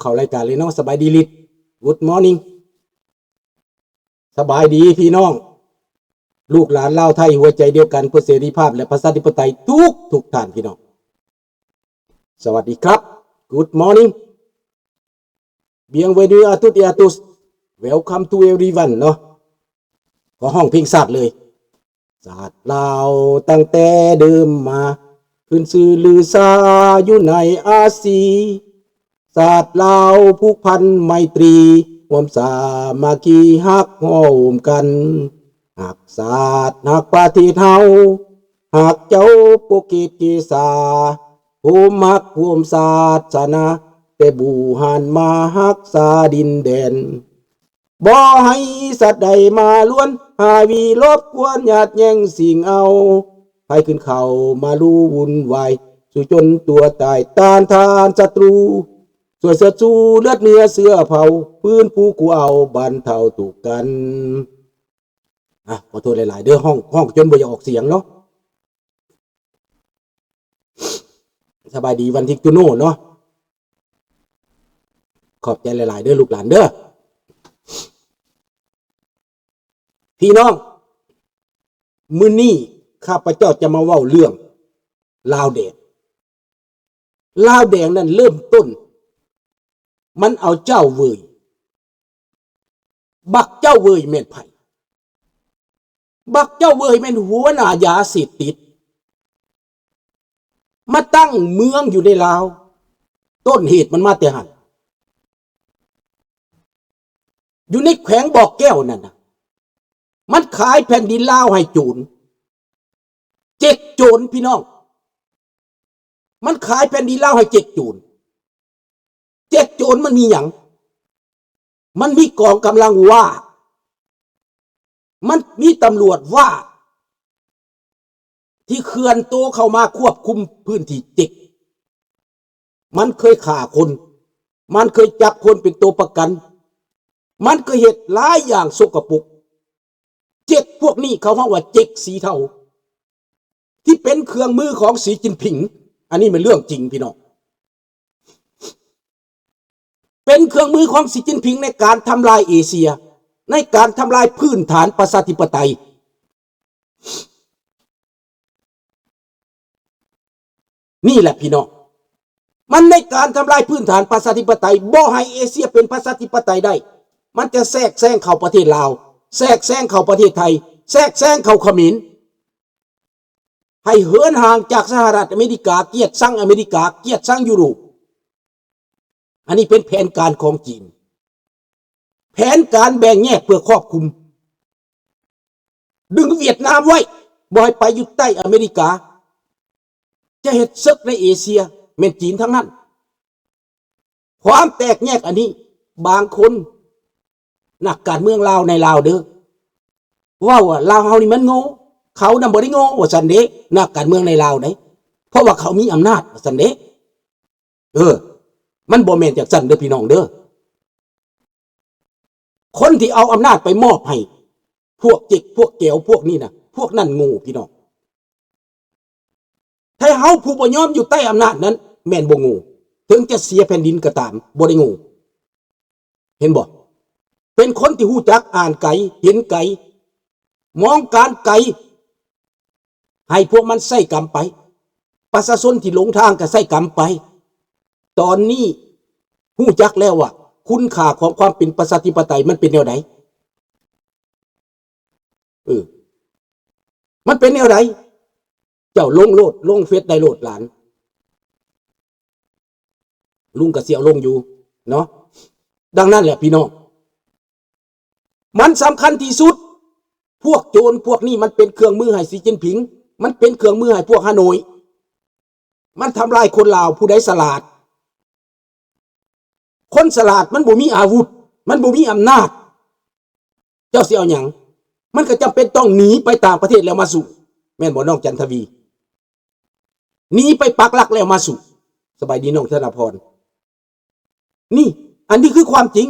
เข้ารายการเลยเนาะสบายดีลิศ Good morning สบายดีพี่น้องลูกหลานเล่าวไทยหัวใจเดียวกันเพื่อเสรีภาพและประชาธิปไตยทุกท่านพี่น้องสวัสดีครับ Good morning Bienvenue à toutes et à tous Welcome to everyone เนาะขอห้องเพลงศาสตร์เลยศาสตร์ลาวตั้งแต่เดิมมาขึ้นชื่อลือซาอยู่ในอาซีศาสตร์ลาวผูกพันไมตรีความสามัคคีฮักห้อมกันหักศาสตร์หักประเทศเฮาหักเจ้าโปรกิเกษาภูมิฮักภูมิศาสนาแต่บูหันมาฮักษาดินแดนบ่ให้สัตว์ใดมาล้วนหาวีลบกวนหยาดแย่งสิ่งเอาให้ขึ้นเขามารู้วุ่นวายสู่จนตัวตายต้านทานศัตรูสวยเสือจูเลือดเนื้อเสื้อเผาพื้นผู้กูเอาบรรเทาถูกกันขอโทษหลายๆเด้อห้องจนบ่อยากออกเสียงเนาะสบายดีวันทิกตุโน่เนาะขอบใจหลายๆเด้อลูกหลานเด้อพี่น้องมื้อนี้ข้าพเจ้าจะมาเว้าเรื่องลาวแดงนั่นเริ่มต้นมันเอาเจ้าเวยบักเจ้าเวยแม่นไผบักเจ้าเวยแม่นหัวหน้ายาเสพติดมาตั้งเมืองอยู่ในลาวต้นเหตุมันมาแต่หันอยู่ในแขวงบ่อแก้วนั่นน่ะมันขายแผ่นดินลาวให้โจรเจ็กโจรพี่น้องมันขายแผ่นดินลาวให้เจ็กโจรมันมีหยังมันมีกองกำลังว่ามันมีตำรวจว่าที่เขื่อนโตเข้ามาควบคุมพื้นที่เจ็กมันเคยฆ่าคนมันเคยจับคนเป็นตัวประกันมันเคยเหตุหลายอย่างสกปรกเจ็กพวกนี้เขาเรียกว่าเจ็กสีเทาที่เป็นเครื่องมือของสีจิ้นผิงอันนี้เป็นเรื่องจริงพี่น้องเป็นเครื่องมือของสีจิ้นผิงในการทำลายเอเชียในการทำลายพื้นฐานประชาธิปไตยนี่แหละพี่น้องมันในการทำลายพื้นฐานประชาธิปไตยบ่ให้เอเชียเป็นประชาธิปไตยได้มันจะแทรกแซงเข้าประเทศลาวแทรกแซงเข้าประเทศไทยแทรกแซงเข้าเขมรให้เหินห่างจากสหรัฐอเมริกาเกียรติชังอเมริกาเกียรติชังยุโรปอันนี้เป็นแผนการของจีนแผนการแบ่งแยกเพื่อครอบคลุมดึงเวียดนามไว้บ่ให้ไปอยู่ใต้อเมริกาจะเฮ็ดศึกในเอเชียแม่นจีนทั้งนั้นความแตกแยกอันนี้บางคนนักการเมืองลาวในลาวเด้อว่าลาวเฮานี่มันโง่เขานำบ่ได้โง่ว่าซั่นเด้นักการเมืองในลาวได้เพราะว่าเขามีอำนาจว่าซั่นเด้มันบ่แม่นจังซั่นเด้อพี่น้องเด้อคนที่เอาอำนาจไปมอบให้พวกจิกพวกแก้วพวกนี้นะพวกนั้นโง่พี่น้องถ้าเฮาผู้บ่ยอมอยู่ใต้อำนาจนั้นแม่นบ่โง่ถึงจะเสียแผ่นดินก็ตามบ่ได้โง่เห็นบ่เป็นคนที่ฮู้จักอ่านไกลเห็นไกลมองการไกลให้พวกมันใส่กรรมไปประชาชนที่หลงทางก็ใส่กรรมไปตอนนี้ฮู้จักแล้วว่าคุณค่าของความเป็นประชาธิปไตยมันเป็นแนวไหนมันเป็นแนวไหนเจ้าลงเฟซได้โลดหลานลุงก็เสียวลงอยู่เนาะดังนั้นแหละพี่น้องมันสำคัญที่สุดพวกโจรพวกนี้มันเป็นเครื่องมือให้สีจิ้นผิงมันเป็นเครื่องมือให้พวกฮานอยมันทำลายคนลาวผู้ใดฉลาดคนฉลาดมันบ่มีอาวุธมันบ่มีอำนาจเจ้าสิเอาหยังมันก็จำเป็นต้องหนีไปต่างประเทศแล้วมาสู่แม่นบ่น้องจันทวีหนีไปปักหลักแล้วมาสู่สบายดีน้องธนพรนี่อันนี้คือความจริง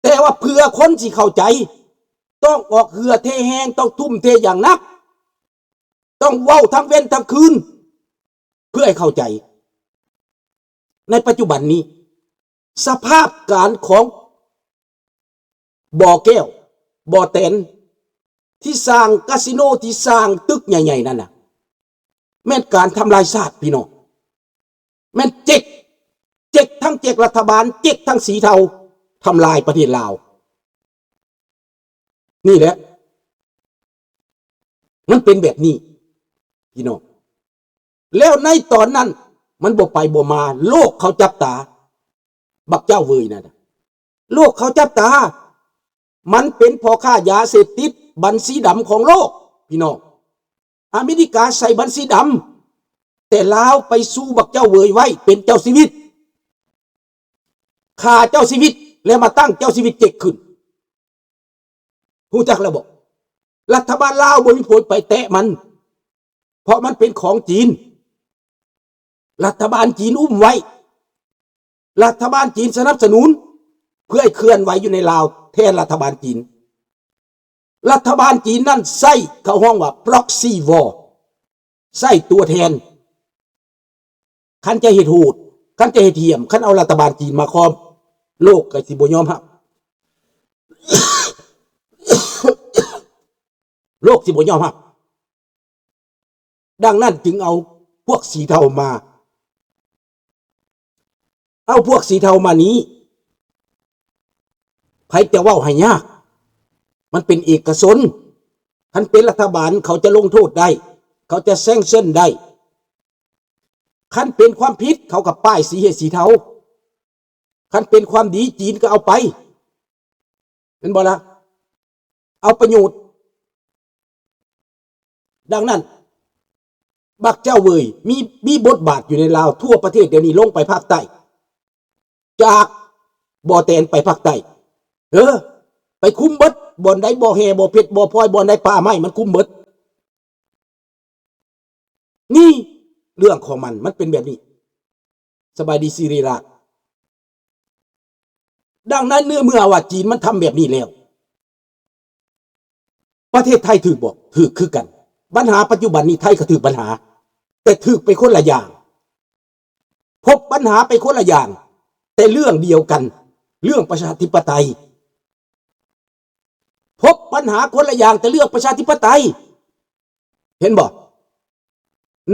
แต่ว่าเพื่อคนสิเข้าใจต้องออกเหือเทแห้งต้องทุ่มเทอย่างนักต้องเว้าทั้งเว้นทั้งคืนเพื่อให้เข้าใจในปัจจุบันนี้ สภาพการของบ่อแก้วบ่อแตนที่สร้างคาสิโนที่สร้างตึกใหญ่ๆนั่นน่ะแม่นการทำลายชาติพี่น้องแม่นเจ๊กทั้งเจ๊กรัฐบาลเจ๊กทั้งสีเทาทำลายประเทศลาวนี่แหละมันเป็นแบบนี้พี่น้องแล้วในตอนนั้นมันบ่ไปบ่มาโลกเขาจับตาบักเจ้าเวยนั่นโลกเขาจับตามันเป็นพ่อค้ายาเสพติดบัญชีดำของโลกพี่น้องอเมริกาใส่บัญชีดำแต่ลาวไปสู้บักเจ้าเวยไว้เป็นเจ้าชีวิตฆ่าเจ้าชีวิตแล้วมาตั้งเจ้าชีวิตเจ็กขึ้นรู้จักแล้วบอกรัฐบาลลาวบ่มีผลไปแตะมันเพราะมันเป็นของจีนรัฐบาลจีนอุ้มไว้รัฐบาลจีนสนับสนุนเพื่อให้เคลื่อนไหวอยู่ในลาวแทนรัฐบาลจีนรัฐบาลจีนนั่นใส่เขาห้องว่า proxy war ใส่ตัวแทนคันจะเหตุหูดคันจะเหตุเทียมคันเอารัฐบาลจีนมาครอบโลกก็สิบ่ยอมรับโลกสิบ่ยอมรับดังนั้นจึงเอาพวกสีเทามาเอาพวกสีเทามานี้ใครจะว่าให้ยากมันเป็นเอกชนท่านเป็นรัฐบาลเขาจะลงโทษได้เขาจะแซงชั่นได้คันเป็นความผิดเขากับป้ายสีเหตุสีเทาคันเป็นความดีจีนก็เอาไปเป็นบ่ละเอาประโยชน์ดังนั้นบักเจ้าเวยมีบทบาทอยู่ในลาวทั่วประเทศเดี๋ยวนี้ลงไปภาคใต้จากบ่อแตนไปภาคใต้ไปคุมเบิดบ่อนใดบ่อแห่บ่อเพชรบ่อพลอยบ่อนใดป่าไม้มันคุมเบิดนี่เรื่องของมันเป็นแบบนี้สบายดีซีรีราดังนั้นเมื่อว่าจีนมันทำแบบนี้แล้วประเทศไทยถือบอกถือคือกันปัญหาปัจจุบันนี้ไทยก็ถือปัญหาแต่ถือไปคนละอย่างพบปัญหาไปคนละอย่างแต่เรื่องเดียวกันเรื่องประชาธิปไตยพบปัญหาคนละอย่างแต่เรื่องประชาธิปไตยเห็นบ่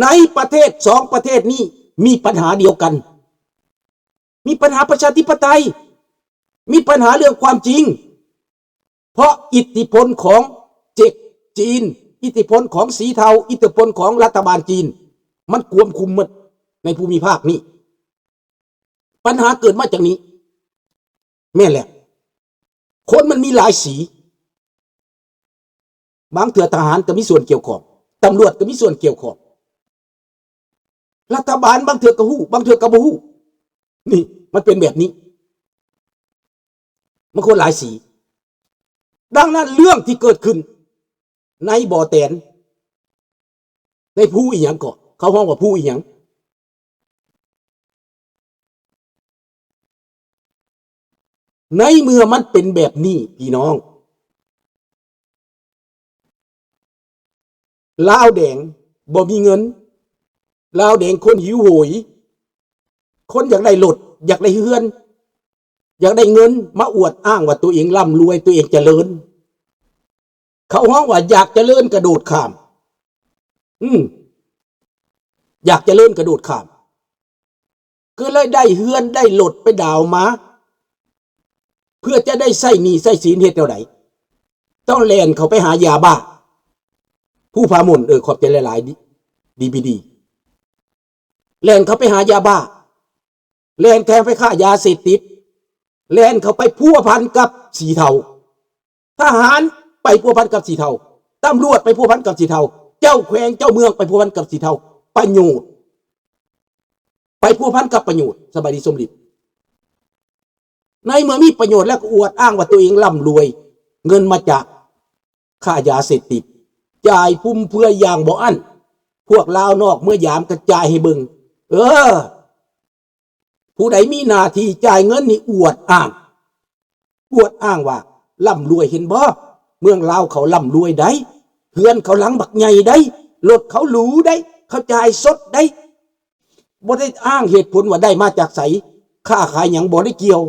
ในประเทศสองประเทศนี้มีปัญหาเดียวกันมีปัญหาประชาธิปไตยมีปัญหาเรื่องความจริงเพราะอิทธิพลของเจ๊กจีนอิทธิพลของสีเทาอิทธิพลของรัฐบาลจีนมันควบคุมหมดในภูมิภาคนี้ปัญหาเกิดมาจากนี้แม่แหละคนมันมีหลายสีบางเถื่อทหารก็มีส่วนเกี่ยวข้องตำรวจก็มีส่วนเกี่ยวข้องรัฐบาลบางเถื่อก็ฮู้บางเถื่อก็บ่ฮู้นี่มันเป็นแบบนี้มันคนหลายสีดังนั้นเรื่องที่เกิดขึ้นในบ่อแตนในผู้อีหยังก็เขาห้องว่าผู้อีหยังในเมื่อมันเป็นแบบนี้พี่น้องลาวแดงบ่มีเงินลาวแดงคนหิวโหยคนอยากได้รถอยากได้เฮือนอยากได้เงินมาอวดอ้างว่าตัวเองร่ำรวยตัวเองเจริญเขาฮ้องว่าอยากเจริญกระโดดข้ามอยากเจริญกระโดดข้ามก็เลยได้เฮือนได้รถไปดาวมาเพื่อจะได้ใส่หนี้ใส่สินเฮ็ดเท่าไหร่ต้องแล่นเขาไปหายาบ้าผู้พามนขอบใจหลายๆดีบีดีแล่นเขาไปหายาบ้าแล่นแทงไปฆ่ายาเสพติดแล่นเขาไปพัวพันกับสีเทาทหารไปพัวพันกับสีเทาตำรวจไปพัวพันกับสีเทาเจ้าแขวงเจ้าเมืองไปพัวพันกับสีเทาประโยชน์ไปพัวพันกับประโยชน์สบายดีสมฤทธิ์ในเมื่อมีประโยชน์แล้วก็อวดอ้างว่าตัวเองร่ำรวยเงินมาจากค่ายาเสพติดจ่ายพุ่มเพื่ออย่างบ่อั้นพวกลาวนอกเมื่อยามกระจายให้เบิ่งผู้ใดมีหน้าที่จ่ายเงินนี่อวดอ้างว่าร่ำรวยเห็นบ่เมืองลาวเขาร่ำรวยได้เฮือนเขาหลังบักใหญ่ได้รถเขาหรูได้เขาจ่ายสดได้บ่ได้อ้างเหตุผลว่าได้มาจากไส ค้าขายหยังบ่ได้เกี่ยว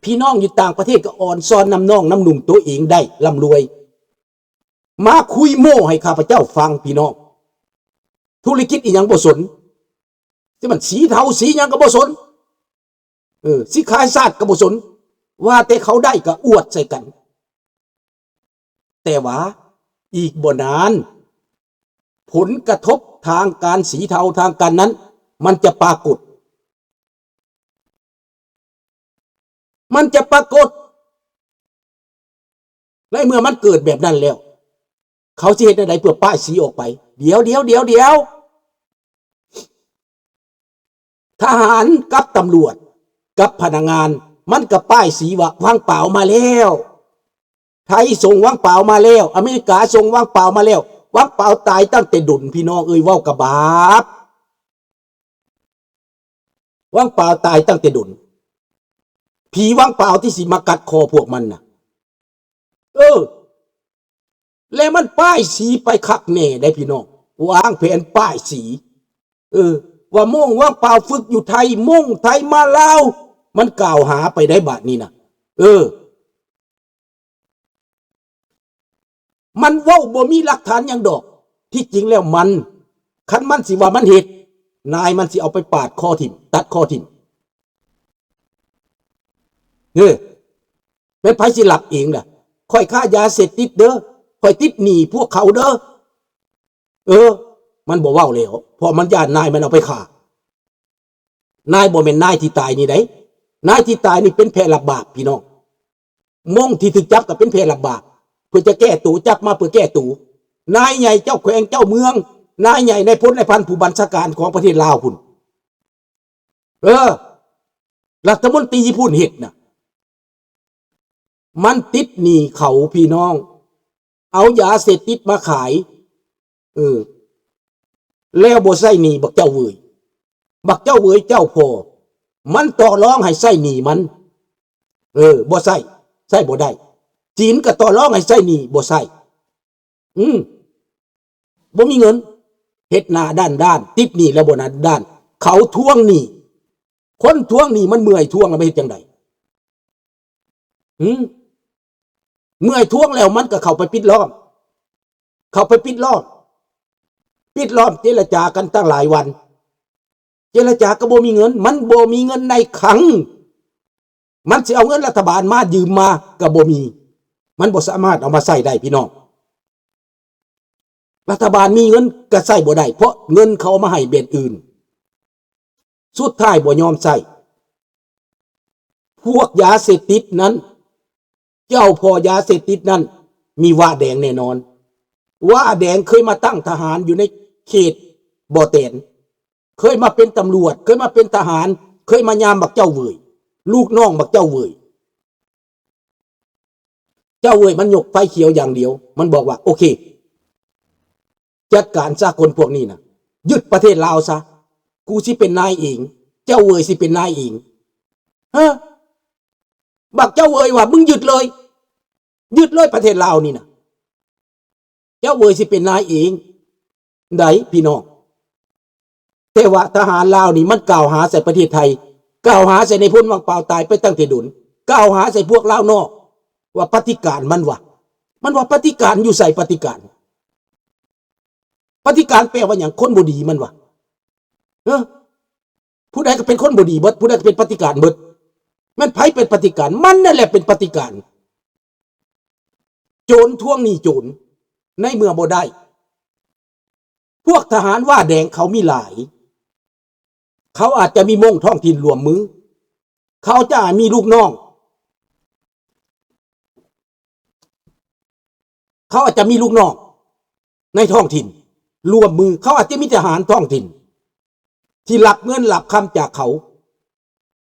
พี่น้องอยู่ต่างประเทศก็อ่อนซ้อนน้ำน้องน้ำหนุ่มตัวเองได้ร่ำรวยมาคุยโม่ให้ข้าพเจ้าฟังพี่น้องธุรกิจอีหยังบ่สนที่มันสีเทาสีหยังก็บ่สนสิขายศาสตร์ก็บ่สนว่าแต่เขาได้ก็อวดใส่กันแต่ว่าอีกบ่นานผลกระทบทางการสีเทาทางการนั้นมันจะปรากฏและเมื่อมันเกิดแบบนั้นแล้วเขาจะเห็นอะไรเพื่อป้ายสีออกไปเดี๋ยวทหารกับตำรวจกับพนักงานมันกับป้ายสีว่าวางเปล่ามาแล้วไทยส่งวางเปล่ามาแล้วอเมริกาส่งวางเปล่ามาแล้ววางเปล่าตายตั้งแต่ดุนพี่น้องเอ้ยเว้ากะบาปวางเปล่าตายตั้งแต่ดุนผีวางเปล่าที่สิมากัดคอพวกมันน่ะแล้วมันป้ายสีไปคักแน่ได้พี่น้องวางแผนป้ายสีว่าม่งว่างเปล่าฝึกอยู่ไทยม่งไทยมาลาวมันกล่าวหาไปได้บาดนี้นะมันเว้าบ่มีหลักฐานอย่างดอกที่จริงแล้วมันคันมันสิว่ามันเหตุนายมันสิเอาไปปาดคอถิ่มตัดคอถิ่มเป็นไผสิหลับเองล่ะค่อยค่ายาเสพติดเด้อค่อยติดหนี้พวกเขาเด้อมันบ่เว้าแล้วเพราะมันญาตินายมันเอาไปฆ่านายบ่แม่นนายที่ตายนี่ได้นายที่ตายนี่เป็นแพะรับบาปพี่น้องม่งที่ถูกจับก็เป็นแพะรับบาปเพื่อจะแก้ตู่จับมาเพื่อแก้ตู่นายใหญ่เจ้าแขวงเจ้าเมืองนายใหญ่ในพลในพันผู้บัญชาการของประเทศลาวพุ่นรัฐมนตรีพูดเห็ดน่ะมันติดหนี้เขาพี่น้องเอายาเสพติดมาขายแล้วบ่ใส่หนี้บักเจ้าเวยเจ้าพ่อมันต่อรองให้ใส่หนี้มันบ่ใส่บ่ได้จีนก็ต่อรองให้ใส่หนี้บ่ใส่บ่มีเงินเฮ็ดหน้าด้านติดหนี้แล้วบ่หน้าด้านเขาทวงหนี้คนทวงหนี้มันเมื่อยทวงแล้วไปเฮ็ดจังได๋เมื่อยทวงแล้วมันก็เข้าไปปิดล้อมเจรจากันตั้งหลายวันเจรจาก็บ่มีเงินมันบ่มีเงินในคลังมันสิเอาเงินรัฐบาลมายืมมาก็บ่มีมันบ่สามารถเอามาใช้ได้พี่น้องรัฐบาลมีเงินก็ใช้บ่ได้เพราะเงินเขามาให้เบ็ดอื่นสุดท้ายบ่ยอมใช้พวกยาเสพติดนั้นเจ้าพ่อยาเสพติดนั้นมีว่าแดงแน่นอนว่าแดงเคยมาตั้งทหารอยู่ในเขตบ่อเตนเคยมาเป็นตำรวจเคยมาเป็นทหารเคยมายามบักเจ้าเวยลูกน้องบักเจ้าเวยมันยกไฟเขียวอย่างเดียวมันบอกว่าโอเคจัดการซะคนพวกนี้นะยึดประเทศลาวซะกูสิเป็นนายเองเจ้าเวยสิเป็นนายเองบักเจ้าเวยว่ามึงยึดเลยประเทศลาวนี่นะเจ้าเวยสิเป็นนายเองไดพี่น้องแต่ว่าทหารลาวนี่มันกล่าวหาใส่ประเทศไทยกล่าวหาใส่ในพ้นวังเปล่าตายไปตั้งแต่ดุนกล่าวหาใส่พวกลาวนอกว่าปฏิการมันว่าปฏิการอยู่ใส่ปฏิการแปลว่าอย่างคนบ่ดีมันว่าผู้ใดก็เป็นคนบ่ดีเบิดผู้ใดก็เป็นปฏิการเบิดมันไผเป็นปฏิการมันนั่นแหละเป็นปฏิการโจรทวงหนี้โจรในเมื่อบ่ได้พวกทหารว่าแดงเขามีหลายเขาอาจจะมีม่งท้องถิ่นรวมมือเขาจะมีลูกน้องเขาอาจจะมีลูกน้องในท้องถิ่นรวมมือเขาอาจจะมีทหารท้องถิ่นที่หลับเงินหลับคำจากเขา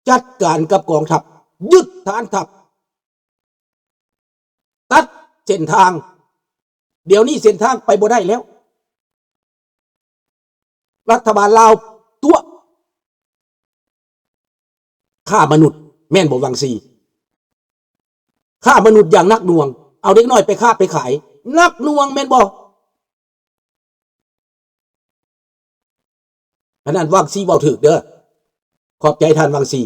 จัดการกับกองทัพยึดฐานทัพตัดเส้นทางเดี๋ยวนี้เส้นทางไปบ่ได้แล้วรัฐบาลลาวตัวฆ่ามนุษย์แม่นบ่วังซีฆ่ามนุษย์อย่างนักหน่วงเอาเด็กน้อยไปฆ่าไปขายนักหน่วงแม่นบ่อันนั้นวังซีเว้าถูกเด้อ ขอบใจท่านวังสี